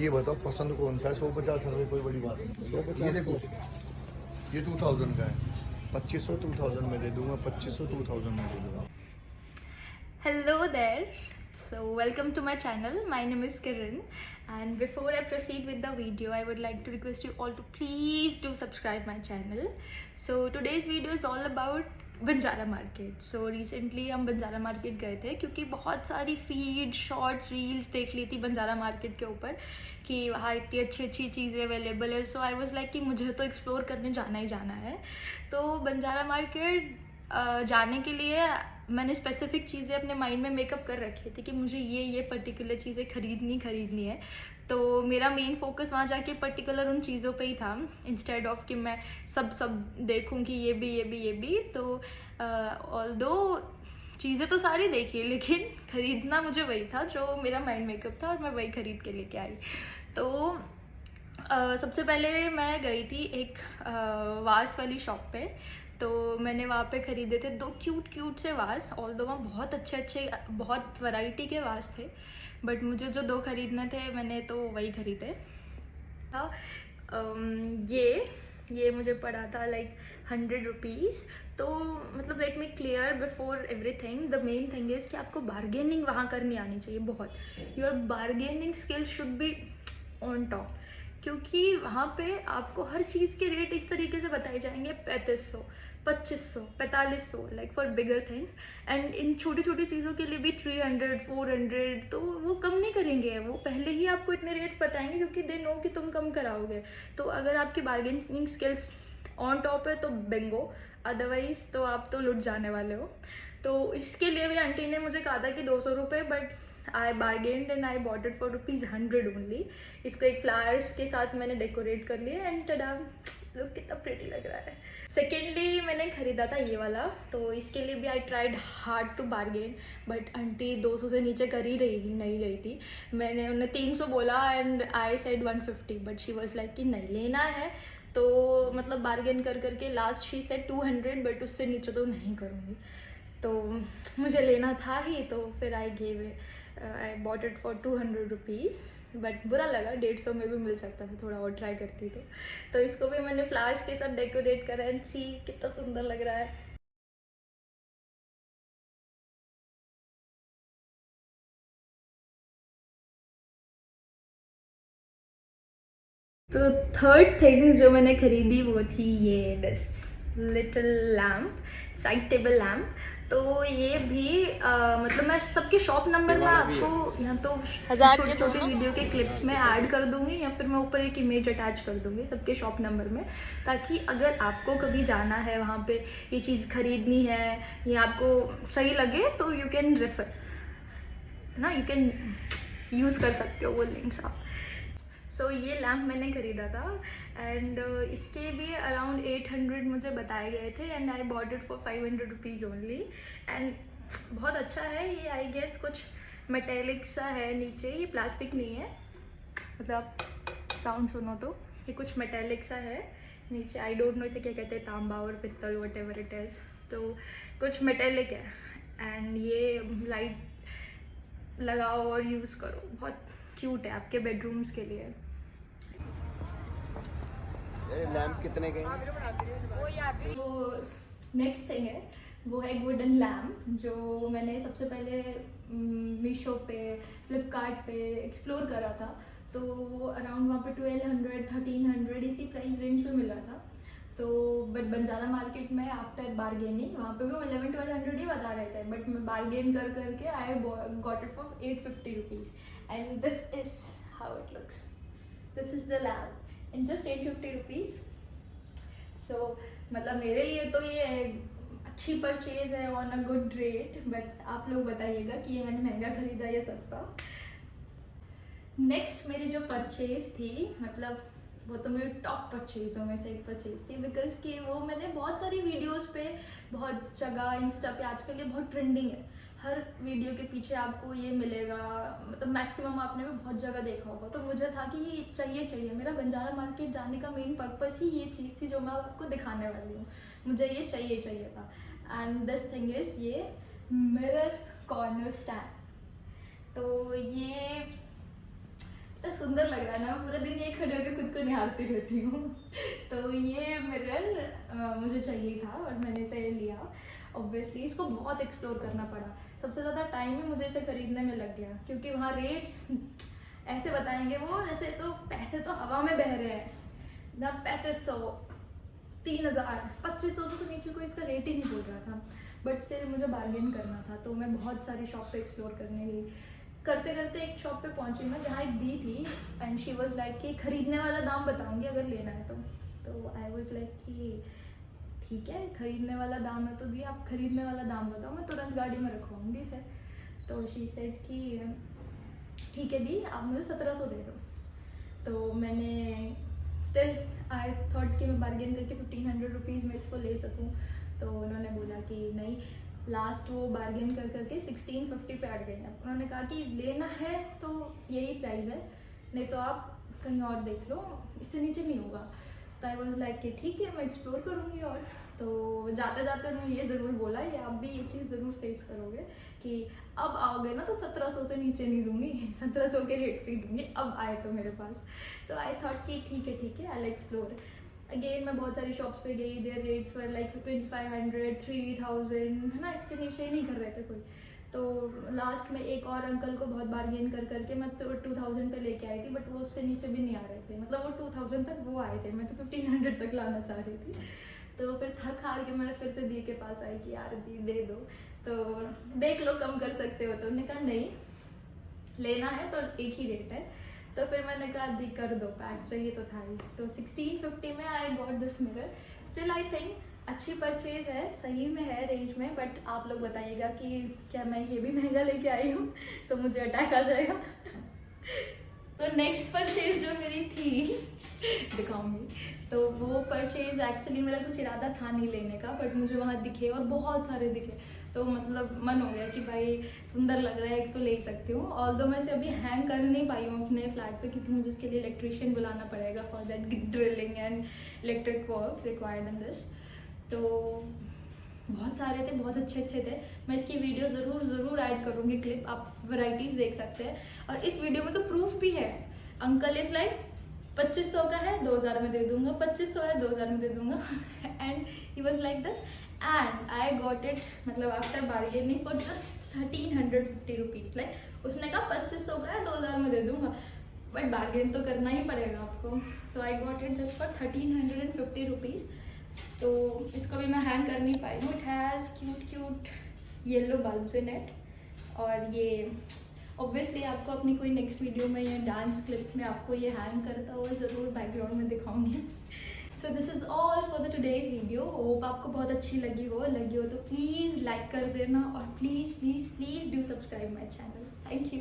ये बताओ पसंद कौन सा है? 150 रुपये कोई बड़ी बात नहीं। 150 ये देखो, ये 2000 का है। 2500 2000 में दे दूंगा, 2500 2000 में दे दूंगा। Hello there. So welcome to my channel. My name is Kiran, and before I proceed with the video, I would like to request you all to please do subscribe my channel. So today's video is all about Banjara market. So recently हम Banjara market गए थे क्योंकि बहुत सारी feed shorts reels देख ली थी Banjara market के ऊपर कि वहाँ इतनी अच्छी अच्छी चीज़ें अवेलेबल है. सो आई वाज लाइक कि मुझे तो एक्सप्लोर करने जाना ही जाना है. तो बंजारा मार्केट जाने के लिए मैंने स्पेसिफिक चीज़ें अपने माइंड में मेकअप कर रखी थी कि मुझे ये पर्टिकुलर चीज़ें खरीदनी है. तो मेरा मेन फोकस वहाँ जाके पर्टिकुलर उन चीज़ों पे ही था इंस्टेड ऑफ कि मैं सब देखूँ कि ये भी. तो ऑल्दो चीज़ें तो सारी देखी लेकिन ख़रीदना मुझे वही था जो मेरा माइंड मेकअप था और मैं वही ख़रीद के लेके आई. तो सबसे पहले मैं गई थी एक वास वाली शॉप पे. तो मैंने वहाँ पे ख़रीदे थे 2 क्यूट से वास. ऑल्दो वहाँ बहुत अच्छे बहुत वैरायटी के वास थे, बट मुझे जो 2 ख़रीदने थे मैंने तो वही ख़रीदे. ये मुझे पड़ा था लाइक 100 रुपीज़. तो मतलब let me clear before everything, the main thing is कि आपको बार्गेनिंग वहाँ करनी आनी चाहिए बहुत. Your bargaining skill should be on top, क्योंकि वहाँ पे आपको हर चीज़ के रेट इस तरीके से बताए जाएंगे 3500, 2500, 4500 like for bigger things. And in छोटी छोटी चीज़ों के लिए भी 300, 400. तो वो कम नहीं करेंगे, वो पहले ही आपको इतने रेट्स बताएंगे क्योंकि दे नो कि तुम कम कराओगे. तो अगर आपकी बार्गेनिंग स्किल्स ऑन टॉप है तो बिंगो, अदरवाइज तो आप तो लुट जाने वाले हो. तो इसके लिए भी आंटी ने मुझे कहा था कि 200 रुपये, but I bargained and I bought it for ₹100 only. इसको एक फ्लावर्स के साथ मैंने डेकोरेट कर लिया एंड टडा, लुक कितना प्रिटी लग रहा है. सेकेंडली मैंने ख़रीदा था ये वाला. तो इसके लिए भी I tried hard to bargain, but aunty 200 से नीचे कर ही नहीं रही थी. मैंने उन्हें 300 बोला and I said 150, but she was like कि नहीं लेना है. तो मतलब बार्गेन करके लास्ट शी सेड 200, बट उससे नीचे तो नहीं करूँगी. तो मुझे लेना था ही, तो फिर आई bought it for 200 rupees. But बुरा लगा, 150 में भी मिल सकता था, थोड़ा और ट्राई करती तो इसको भी मैंने फ्लावर्स के साथ डेकोरेट करा एंड सी कितना सुंदर लग रहा है. तो थर्ड थिंग जो मैंने खरीदी वो थी ये this little lamp, side table lamp. तो ये भी मतलब मैं सबके शॉप नंबर में आपको या तो छोटे वीडियो के क्लिप्स में ऐड कर दूंगी या फिर मैं ऊपर एक इमेज अटैच कर दूंगी सबके शॉप नंबर में, ताकि अगर आपको कभी जाना है वहाँ पे ये चीज़ खरीदनी है या आपको सही लगे तो यू कैन रेफर ना, यू कैन यूज़ कर सकते हो वो लिंक्स आप. सो ये लैम्प मैंने ख़रीदा था एंड इसके भी अराउंड 800 मुझे बताए गए थे and I bought it for 500 rupees only. And बहुत अच्छा है ये. आई गेस कुछ मेटेलिक सा है नीचे, ये प्लास्टिक नहीं है. मतलब साउंड सुनो तो ये कुछ मेटेलिक सा है नीचे. आई डोंट नो इसे क्या कहते हैं, तांबा और पित्तल वट एवर इट इज़. तो कुछ मेटेलिक है एंड ये लाइट लगाओ और यूज़ करो. बहुत क्यूट है आपके बेडरूम्स के लिए. लैम्प कितने के? वो नेक्स्ट थिंग है वो है वुडन लैम्प, जो मैंने सबसे पहले मीशो पे, फ्लिपकार्ट पे एक्सप्लोर करा था. तो वो अराउंड वहाँ पे 1200, 1300 इसी प्राइस रेंज में मिल रहा था. तो बट बंजारा मार्केट में आफ्टर बार्गेनिंग वहाँ पे भी वो 1100-1200 ही बता रहे थे, बट मैं बार्गेन करके I got it for 850 rupees. And this is how it looks. This is the lamp in just 850 rupees. So मतलब मेरे लिए तो ये अच्छी परचेज है on a good rate, but आप लोग बताइएगा कि ये मैंने महंगा खरीदा या सस्ता. नेक्स्ट मेरी जो परचेज थी, मतलब वो तो मेरी टॉप परचेज़ों में से एक परचेज़ थी, बिकॉज कि वो मैंने बहुत सारी वीडियोस पे, बहुत जगह इंस्टा पे आजकल ये बहुत ट्रेंडिंग है. हर वीडियो के पीछे आपको ये मिलेगा, मतलब मैक्सिमम आपने भी बहुत जगह देखा होगा. तो मुझे था कि ये चाहिए. मेरा बंजारा मार्केट जाने का मेन पर्पस ही ये चीज़ थी जो मैं आपको दिखाने वाली हूँ. मुझे ये चाहिए था. एंड दिस थिंग इज़ ये मिरर कॉर्नर स्टैंड. तो ये तो सुंदर लग रहा है ना, मैं पूरा दिन यही खड़े होकर खुद को निहारती रहती हूँ। तो ये मिरर मुझे चाहिए था और मैंने इसे लिया। ऑब्वियसली इसको बहुत एक्सप्लोर करना पड़ा, सबसे ज़्यादा टाइम ही मुझे इसे खरीदने में लग गया, क्योंकि वहाँ रेट्स ऐसे बताएंगे वो जैसे तो पैसे तो हवा में बह रहे हैं ना। 3500, 3000, 2500 से तो नीचे कोई इसका रेट ही नहीं बोल रहा था। बट स्टिल मुझे बार्गेन करना था, तो मैं बहुत सारी शॉप पे एक्सप्लोर करने गई। करते करते एक शॉप पे पहुंची मैं जहाँ एक दी थी, एंड शी वाज लाइक कि खरीदने वाला दाम बताऊंगी अगर लेना है तो आई वाज लाइक कि ठीक है, खरीदने वाला दाम है तो दी, आप खरीदने वाला दाम बताओ, मैं तुरंत गाड़ी में रखवाऊंगी इसे। तो शी सेड कि ठीक है दी, आप मुझे 1700 दे दो। तो मैंने स्टिल आई थॉट कि मैं बार्गेन करके 1500 रुपीज़ में इसको ले सकूं। तो उन्होंने बोला कि नहीं, लास्ट वो बार्गेन कर करके 1650 पे अड़ गए हैं। उन्होंने कहा कि लेना है तो यही प्राइस है, नहीं तो आप कहीं और देख लो, इससे नीचे नहीं होगा। तो आई वॉज लाइक कि ठीक है, मैं एक्सप्लोर करूँगी। और तो जाते जाते उन्होंने ये ज़रूर बोला, ये आप भी ये चीज़ ज़रूर फेस करोगे कि अब आओगे ना तो 1700 से नीचे नहीं दूंगी, 1700 के रेट पे दूंगी अब आए तो मेरे पास। तो आई थॉट कि ठीक है आई एक्सप्लोर अगेन। मैं बहुत सारी शॉप्स पे गई, देयर रेट्स वर लाइक 2500, 3000, है ना, इसके नीचे ही नहीं कर रहे थे कोई। तो लास्ट में एक और अंकल को बहुत बार्गेन कर करके मैं तो 2000 पे लेके आई थी, बट वो उससे नीचे भी नहीं आ रहे थे, मतलब वो 2000 तक वो आए थे, मैं तो 1500 तक लाना चाह रही थी। तो फिर थक हार के मैं फिर से दी के पास आई कि यार दी दे दो, तो देख लो कम कर सकते हो। तो उन्होंने कहा नहीं, लेना है तो एक ही रेट है। तो फिर मैंने कहा दी कर दो, पैक चाहिए तो था ही। तो 1650 में I got this mirror. Still I think अच्छी परचेज है, सही में है रेंज में, बट आप लोग बताइएगा कि क्या मैं ये भी महंगा लेके आई हूँ तो मुझे अटैक आ जाएगा। तो नेक्स्ट परचेज जो मेरी थी दिखाऊंगी, तो वो परचेज एक्चुअली मेरा कुछ इरादा था नहीं लेने का, बट मुझे वहाँ दिखे और बहुत सारे दिखे, तो मतलब मन हो गया कि भाई सुंदर लग रहा है, एक तो ले ही सकती हूँ। ऑल्दो मैं इसे अभी हैंग कर नहीं पाई हूँ अपने फ्लैट पे, क्योंकि मुझे इसके लिए इलेक्ट्रिशियन बुलाना पड़ेगा for that drilling and electric work required in this. तो बहुत सारे थे, बहुत अच्छे थे। मैं इसकी वीडियो ज़रूर ऐड करूँगी, क्लिप, आप वैरायटीज़ देख सकते हैं। और इस वीडियो में तो प्रूफ भी है। अंकल इज़ लाइक 2500 का है 2000 में दे दूंगा, 2500 है 2000 में दे दूंगा, and he was like this and I got it, मतलब after bargaining for just 1350 rupees. Like उसने कहा 2500 का है 2000 में दे दूंगा, बट बार्गेन तो करना ही पड़ेगा आपको। तो आई got it just for 1350 rupees. तो इसको भी मैं हैंग कर नहीं पाई हूँ। It has cute yellow bulbs in it, और ये ऑब्वियसली आपको अपनी कोई नेक्स्ट वीडियो में या डांस क्लिप में आपको ये हैंग करता हुआ ज़रूर बैकग्राउंड में दिखाऊंगी। So this is all for the today's video. Hope आपको बहुत अच्छी लगी हो तो प्लीज़ लाइक कर देना, और please do subscribe my channel. Thank you.